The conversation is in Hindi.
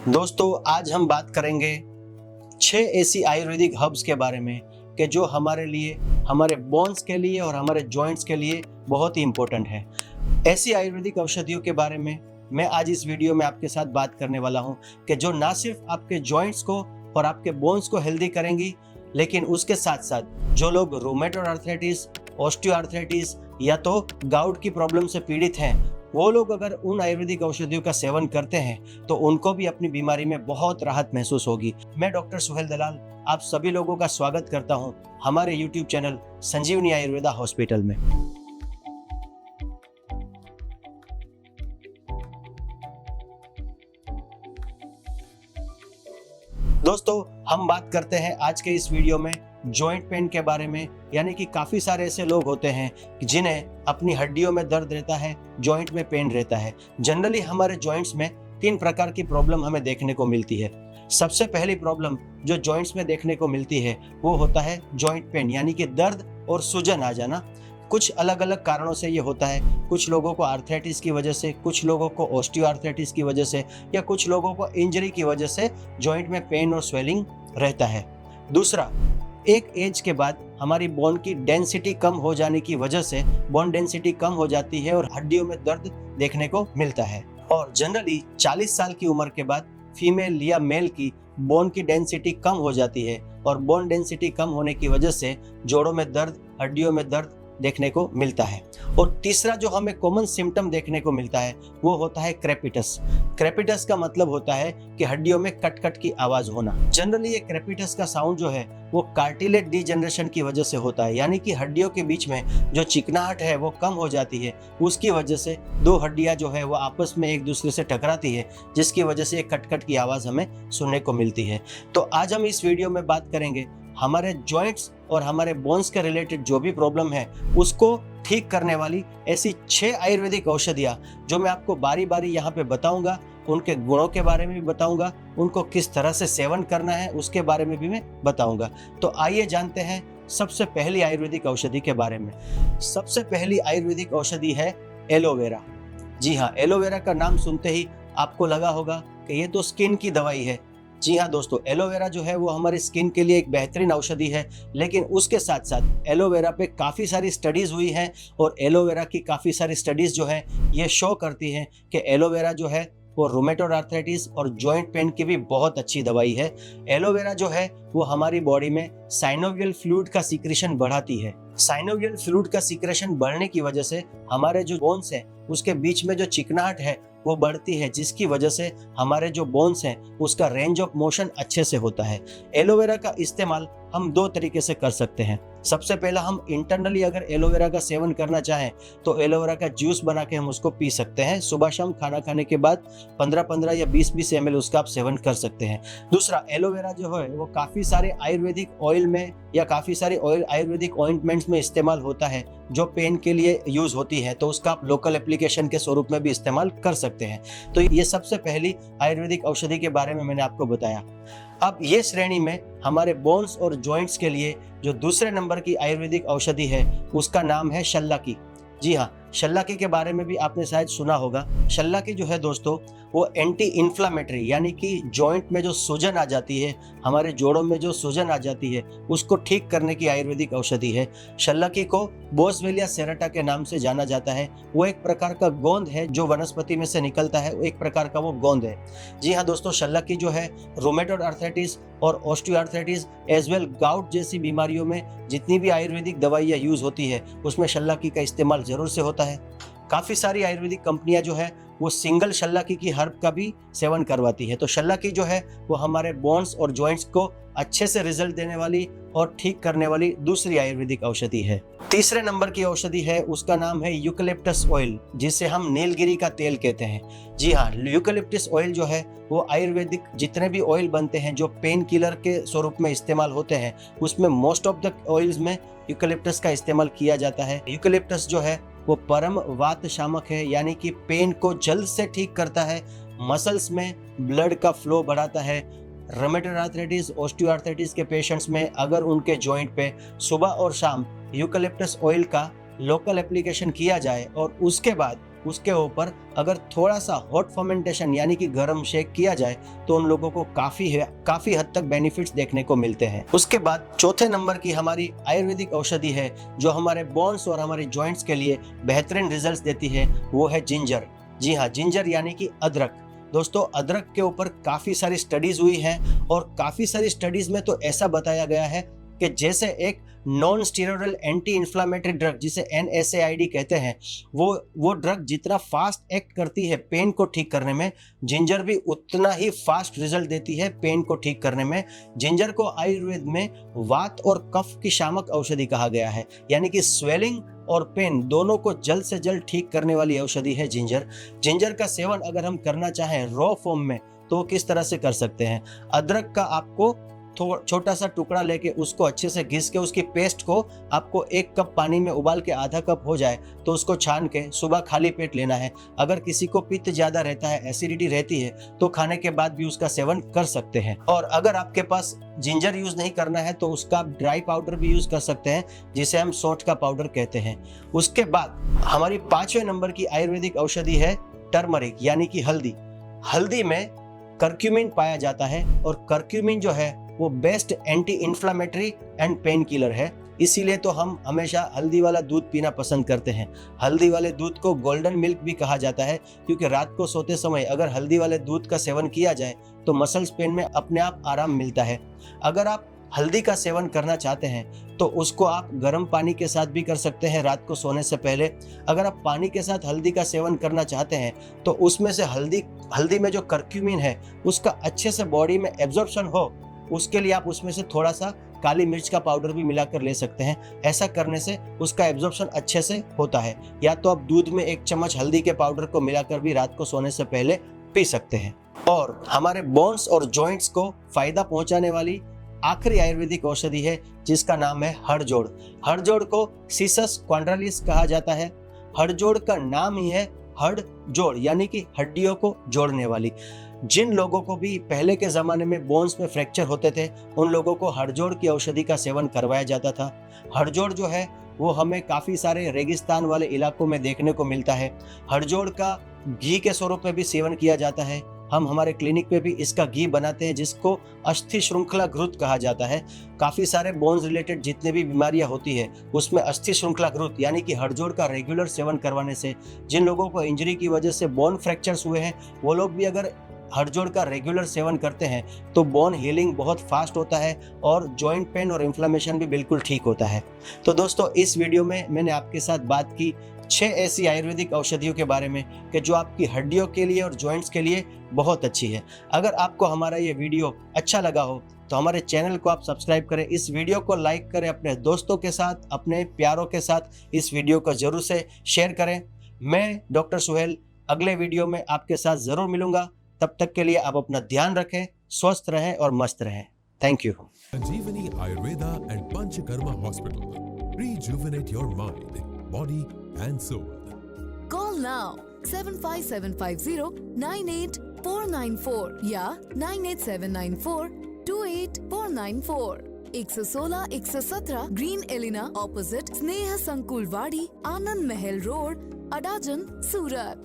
दोस्तों आज हम बात करेंगे 6 ऐसी आयुर्वेदिक हर्ब्स के बारे में कि जो हमारे लिए, हमारे बोन्स के लिए और हमारे जॉइंट्स के लिए बहुत ही इम्पोर्टेंट है। ऐसी आयुर्वेदिक औषधियों के बारे में मैं आज इस वीडियो में आपके साथ बात करने वाला हूं कि जो ना सिर्फ आपके जॉइंट्स को और आपके बोन्स को हेल्दी करेंगी, लेकिन उसके साथ साथ जो लोग रूमेटॉइड आर्थराइटिस, ऑस्टियोआर्थराइटिस या तो गाउट की प्रॉब्लम से पीड़ित हैं, वो लोग अगर उन आयुर्वेदिक औषधियों का सेवन करते हैं तो उनको भी अपनी बीमारी में बहुत राहत महसूस होगी। मैं डॉक्टर सुहेल दलाल आप सभी लोगों का स्वागत करता हूं हमारे YouTube चैनल संजीवनी आयुर्वेदा हॉस्पिटल में। दोस्तों हम बात करते हैं आज के इस वीडियो में जॉइंट पेन के बारे में, यानी कि काफ़ी सारे ऐसे लोग होते हैं जिन्हें अपनी हड्डियों में दर्द रहता है, जॉइंट में पेन रहता है। जनरली हमारे जॉइंट्स में 3 प्रकार की प्रॉब्लम हमें देखने को मिलती है। सबसे पहली प्रॉब्लम जो जॉइंट्स में देखने को मिलती है वो होता है जॉइंट पेन, यानी कि दर्द और सूजन आ जाना। कुछ अलग अलग कारणों से ये होता है। कुछ लोगों को आर्थराइटिस की वजह से, कुछ लोगों को ऑस्टियोआर्थराइटिस की वजह से या कुछ लोगों को इंजरी की वजह से जॉइंट में पेन और स्वेलिंग रहता है। दूसरा, एक एज के बाद हमारी बोन की डेंसिटी कम हो जाने की वजह से बोन डेंसिटी कम हो जाती है और हड्डियों में दर्द देखने को मिलता है। और जनरली 40 साल की उम्र के बाद फीमेल या मेल की बोन की डेंसिटी कम हो जाती है और बोन डेंसिटी कम होने की वजह से जोड़ों में दर्द, हड्डियों में दर्द देखने को मिलता है। और तीसरा जो हमें कॉमन सिम्टम देखने को मिलता है वो होता है क्रेपिटस। क्रेपिटस का मतलब होता है कि हड्डियों में कट कट की आवाज होना। जनरली ये क्रेपिटस का साउंड जो है वो कार्टिलेज डिजनरेशन की वजह से होता है, यानी कि हड्डियों के बीच में जो चिकनाहट है वो कम हो जाती है। उसकी वजह से 2 हड्डियां जो है वो आपस में एक दूसरे से टकराती है, जिसकी वजह से कट कट की आवाज हमें सुनने को मिलती है। तो आज हम इस वीडियो में बात करेंगे हमारे जॉइंट्स और हमारे बोन्स के रिलेटेड जो भी प्रॉब्लम है उसको ठीक करने वाली ऐसी 6 आयुर्वेदिक औषधियाँ जो मैं आपको बारी बारी यहाँ पे बताऊंगा। उनके गुणों के बारे में भी बताऊंगा, उनको किस तरह से सेवन करना है उसके बारे में भी मैं बताऊंगा। तो आइए जानते हैं सबसे पहली आयुर्वेदिक औषधि के बारे में। सबसे पहली आयुर्वेदिक औषधि है एलोवेरा। जी हाँ, एलोवेरा का नाम सुनते ही आपको लगा होगा कि ये तो स्किन की दवाई है। जी हाँ दोस्तों, एलोवेरा जो है वो हमारी स्किन के लिए एक बेहतरीन औषधि है, लेकिन उसके साथ साथ एलोवेरा पे काफ़ी सारी स्टडीज़ हुई हैं और एलोवेरा की काफ़ी सारी स्टडीज़ जो है ये शो करती हैं कि एलोवेरा जो है वो रूमेटॉइड आर्थराइटिस और जॉइंट पेन की भी बहुत अच्छी दवाई है। एलोवेरा जो है वो हमारी बॉडी में साइनोवियल फ्लूइड का सीक्रेशन बढ़ाती है। साइनोवियल फ्लूइड का सीक्रेशन बढ़ने की वजह से हमारे जो बोन्स हैं उसके बीच में जो चिकनाहट है वो बढ़ती है, जिसकी वजह से हमारे जो बोन्स हैं उसका रेंज ऑफ मोशन अच्छे से होता है। एलोवेरा का इस्तेमाल हम 2 तरीके से कर सकते हैं। सबसे पहला, हम इंटरनली अगर एलोवेरा का सेवन करना चाहें तो एलोवेरा का जूस बना के हम उसको पी सकते हैं। सुबह शाम खाना खाने के बाद 15-15 या 20-20 ml उसका आप सेवन कर सकते हैं। दूसरा, एलोवेरा जो है वो काफ़ी सारे आयुर्वेदिक ऑयल में या काफ़ी सारे आयुर्वेदिक ऑइंटमेंट्स में इस्तेमाल होता है जो पेन के लिए यूज़ होती है, तो उसका आप लोकल एप्लीकेशन के स्वरूप में भी इस्तेमाल कर सकते हैं। तो ये सबसे पहली आयुर्वेदिक औषधि के बारे में मैंने आपको बताया। अब ये श्रेणी में हमारे बोन्स और जॉइंट्स के लिए जो दूसरे नंबर की आयुर्वेदिक औषधि है उसका नाम है शल्लाकी। जी हाँ, शल्लाकी के बारे में भी आपने शायद सुना होगा। शल्लाकी जो है दोस्तों वो एंटी इन्फ्लामेटरी, यानी कि जॉइंट में जो सूजन आ जाती है, हमारे जोड़ों में जो सूजन आ जाती है उसको ठीक करने की आयुर्वेदिक औषधि है। शल्लाकी को बोसवेलिया सेरेटा के नाम से जाना जाता है। वो एक प्रकार का गोंद है जो वनस्पति में से निकलता है, एक प्रकार का वो गोंद है। जी हाँ दोस्तों, शल्लाकी जो है रूमेटॉइड आर्थराइटिस और ऑस्टियोआर्थराइटिस एज वेल गाउट जैसी बीमारियों में जितनी भी आयुर्वेदिक दवाइयाँ यूज होती है उसमें शल्लाकी का इस्तेमाल जरूर से होता है। काफ़ी सारी आयुर्वेदिक कंपनियां जो है वो सिंगल शल्लाकी की हर्ब का भी सेवन करवाती है। तो शल्लाकी जो है वो हमारे बोन्स और जॉइंट्स को अच्छे से रिजल्ट देने वाली और ठीक करने वाली दूसरी आयुर्वेदिक औषधि है। तीसरे नंबर की औषधि है, उसका नाम है यूकेलिप्टस ऑयल, जिसे हम नीलगिरी का तेल कहते हैं। जी हाँ, यूकेलिप्टस ऑयल जो है वो आयुर्वेदिक जितने भी ऑयल बनते हैं जो पेन किलर के स्वरूप में इस्तेमाल होते हैं उसमें मोस्ट ऑफ द ऑयल्स में यूकेलिप्टस का इस्तेमाल किया जाता है। यूकेलिप्टस जो है वो परम वात शामक है, यानी कि पेन को जल्द से ठीक करता है, मसल्स में ब्लड का फ्लो बढ़ाता है। रूमेटॉइड आर्थराइटिस, ऑस्टियोआर्थराइटिस के पेशेंट्स में अगर उनके जॉइंट पे सुबह और शाम यूकेलिप्टस ऑयल का लोकल एप्लीकेशन किया जाए और उसके बाद उसके ऊपर अगर थोड़ा सा हॉट फर्मेंटेशन यानी कि गर्म शेक किया जाए तो उन लोगों को काफी हद तक बेनिफिट्स देखने को मिलते हैं। उसके बाद चौथे नंबर की हमारी आयुर्वेदिक औषधि है जो हमारे बोन्स और हमारे जॉइंट्स के लिए बेहतरीन रिजल्ट्स देती है, वो है जिंजर। जी हाँ, जिंजर यानी कि अदरक। दोस्तों, अदरक के ऊपर काफी सारी स्टडीज हुई हैं और काफी सारी स्टडीज में तो ऐसा बताया गया है कि जैसे एक non steroidal anti inflammatory drug जिसे NSAID कहते हैं, वो ड्रग जितना फास्ट एक्ट करती है पेन को ठीक करने में, जिंजर भी उतना ही फास्ट रिजल्ट देती है पेन को ठीक करने में। जिंजर को आयुर्वेद में वात और कफ की शामक औषधि कहा गया है, यानी कि स्वेलिंग और पेन दोनों को जल्द से जल्द ठीक करने वाली औषधि है जिंजर। जिंजर का सेवन अगर हम करना चाहें रॉ फॉर्म में तो किस तरह से कर सकते हैं? अदरक का आपको छोटा सा टुकड़ा लेके उसको अच्छे से घिस के उसकी पेस्ट को आपको 1 कप पानी में उबाल के आधा कप हो जाए तो उसको छान के सुबह खाली पेट लेना है। अगर किसी को पित्त ज्यादा रहता है, एसिडिटी रहती है, तो खाने के बाद भी उसका सेवन कर सकते हैं। और अगर आपके पास जिंजर यूज नहीं करना है तो उसका ड्राई पाउडर भी यूज कर सकते हैं जिसे हम सौंठ का पाउडर कहते हैं। उसके बाद हमारी 5वें नंबर की आयुर्वेदिक औषधि है टर्मरिक यानी कि हल्दी। हल्दी में कर्क्यूमिन पाया जाता है और कर्क्यूमिन जो है वो best anti inflammatory and pain killer है। इसीलिए तो हम हमेशा हल्दी वाला दूध पीना पसंद करते हैं। हल्दी वाले दूध को गोल्डन मिल्क भी कहा जाता है क्योंकि रात को सोते समय अगर हल्दी वाले दूध का सेवन किया जाए तो मसल्स पेन में अपने आप आराम मिलता है। अगर आप हल्दी का सेवन करना चाहते हैं तो उसको आप गर्म पानी के साथ भी कर सकते हैं रात को सोने से पहले। अगर आप पानी के साथ हल्दी का सेवन करना चाहते हैं तो उसमें से हल्दी में जो कर्क्यूमिन है उसका अच्छे से बॉडी में एब्जॉर्प्शन हो, उसके लिए आप उसमें से थोड़ा सा काली मिर्च का पाउडर भी मिलाकर ले सकते हैं। ऐसा करने से उसका एब्जॉर्प्शन अच्छे से होता है। या तो आप दूध में 1 चम्मच हल्दी के पाउडर को मिलाकर भी रात को सोने से पहले पी सकते हैं। और हमारे बोन्स और जॉइंट्स को फायदा पहुंचाने वाली आखिरी आयुर्वेदिक औषधि है जिसका नाम है हड़जोड़। हड़जोड़ को सिसस क्वाड्रिलिस कहा जाता है। हड़जोड़ का नाम ही है हड़ जोड़ यानी कि हड्डियों को जोड़ने वाली। जिन लोगों को भी पहले के जमाने में बोन्स में फ्रैक्चर होते थे उन लोगों को हड़जोड़ की औषधि का सेवन करवाया जाता था। हड़जोड़ जो है वो हमें काफी सारे रेगिस्तान वाले इलाकों में देखने को मिलता है। हड़जोड़ का घी के स्वरूप में भी सेवन किया जाता है। हम हमारे क्लिनिक पे भी इसका घी बनाते हैं जिसको अस्थि श्रृंखला घृत कहा जाता है। काफी सारे बोन्स रिलेटेड जितने भी बीमारियां होती है उसमें अस्थि श्रृंखला घृत यानी कि हड़जोड़ का रेगुलर सेवन करवाने से, जिन लोगों को इंजरी की वजह से बोन फ्रैक्चर्स हुए हैं वो लोग भी अगर हड़जोड़ का रेगुलर सेवन करते हैं तो बोन हीलिंग बहुत फास्ट होता है और जॉइंट पेन और इन्फ्लेमेशन भी बिल्कुल ठीक होता है। तो दोस्तों, इस वीडियो में मैंने आपके साथ बात की 6 ऐसी आयुर्वेदिक औषधियों के बारे में कि जो आपकी हड्डियों के लिए और जॉइंट्स के लिए बहुत अच्छी है। अगर आपको हमारा ये वीडियो अच्छा लगा हो तो हमारे चैनल को आप सब्सक्राइब करें, इस वीडियो को लाइक करें, अपने दोस्तों के साथ, अपने प्यारों के साथ इस वीडियो को जरूर से शेयर करें। मैं डॉक्टर सुहेल अगले वीडियो में आपके साथ जरूर मिलूंगा। तब तक के लिए आप अपना ध्यान रखें, स्वस्थ रहें और मस्त रहें। Thank you. Sanjeevani Ayurveda and Panchakarma Hospital. Rejuvenate your mind, body and soul. Call now 75750 या 98794 116 117 ग्रीन एलिना ऑपोजिट स्नेह संकुल वाड़ी, आनंद महल रोड, अडाजन, सूरत।